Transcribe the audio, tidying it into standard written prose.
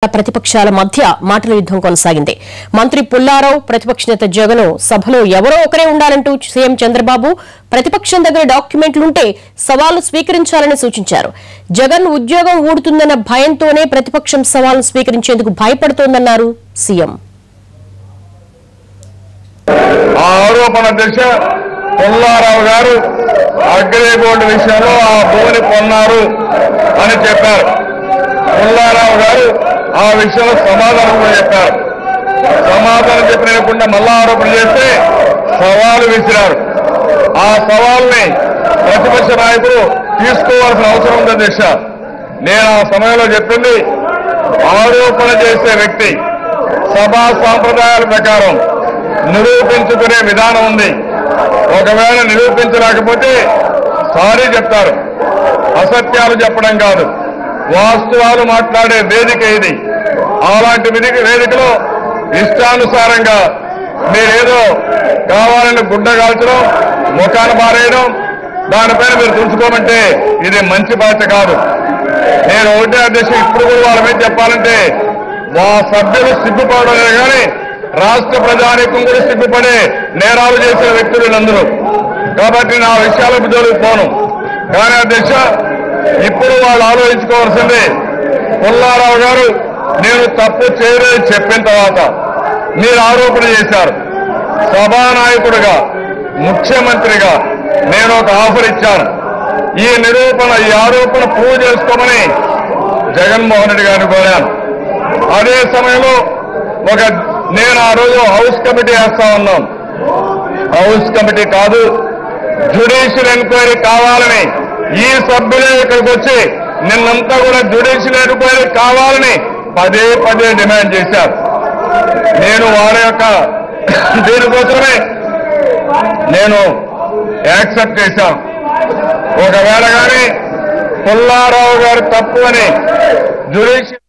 ప్రతిపక్షాల మధ్య మాటల యుద్ధం కొనసాగింది. మంత్రి పుల్లారావు ప్రతిపక్ష నేత జగన్ సభలో ఎవరో ఒకరే ఉండాలంటూ సీఎం చంద్రబాబు ప్రతిపక్షం దగ్గర డాక్యుమెంట్లుంటే సవాలు స్వీకరించాలని సూచించారు. జగన్ ఉద్యోగం ఊడుతుందన్న భయంతోనే ప్రతిపక్షం సవాలు స్వీకరించేందుకు భయపడుతోందన్నారు సీఎం. ఆరోపణ దిశ పుల్లారావు గారు అగ్రిగోల్డ్ విషయంలో ఆ భూమిని కొన్నారు అని చెప్పారు. పుల్లారావు గారు ఆ విషయంలో సమాధానం కూడా చెప్పారు. సమాధానం చెప్పినకుండా మళ్ళా ఆరోపణ చేస్తే సవాలు విసిరారు. ఆ సవాల్ని ప్రతిపక్ష నాయకుడు తీసుకోవాల్సిన అవసరం ఉంది దిశ. నేను ఆ సమయంలో చెప్పింది, ఆరోపణ చేసే వ్యక్తి సభా సాంప్రదాయాల ప్రకారం నిరూపించుకునే విధానం ఉంది. ఒకవేళ నిరూపించలేకపోతే సారీ చెప్తారు. అసత్యాలు చెప్పడం కాదు, వాస్తవాలు మాట్లాడే వేదిక ఇది. అలాంటి వేదికలో ఇష్టానుసారంగా మీరేదో కావాలని గుడ్డ కాల్చడం, ముఖాన్ని మారేయడం, దానిపైన మీరు తుంచుకోమంటే ఇది మంచి బాధ్యత కాదు. నేను ఒకటే అధ్యక్షుడు ఇప్పుడు కూడా వాళ్ళ మీద చెప్పాలంటే మా సభ్యులు సిగ్గుపడలేదు, కానీ రాష్ట్ర ప్రజానీకం కూడా సిగ్గుపడే నేరాలు చేసిన వ్యక్తులు వీళ్ళందరూ. కాబట్టి నా విషయాలకు జోలికి పోను. కానీ అధ్యక్ష, ఇప్పుడు వాళ్ళు ఆలోచించుకోవాల్సింది, పుల్లారావు గారు నేను తప్పు చేయలేదని చెప్పిన తర్వాత మీరు ఆరోపణ చేశారు. సభానాయకుడిగా, ముఖ్యమంత్రిగా నేను ఒక ఆఫర్ ఇచ్చాను. ఈ ఆరోపణ ప్రూవ్ చేసుకోమని జగన్మోహన్ రెడ్డి గారిని కోరాను. అదే సమయంలో నేను ఆ రోజు హౌస్ కమిటీ వేస్తా ఉన్నాం. హౌస్ కమిటీ కాదు, జ్యుడిషియల్ ఎంక్వైరీ కావాలని ఈ సభ్యులే ఇక్కడికి వచ్చి నిన్నంతా కూడా జ్యుడిషియల్ ఎంక్వైరీ కావాలని పదే పదే డిమాండ్ చేశారు. నేను వాళ్ళ యొక్క దీనికోసమే నేను యాక్సెప్ట్ చేశాను. ఒకవేళ కానీ పుల్లారావు గారు తప్పు అని జ్యుడిషియల్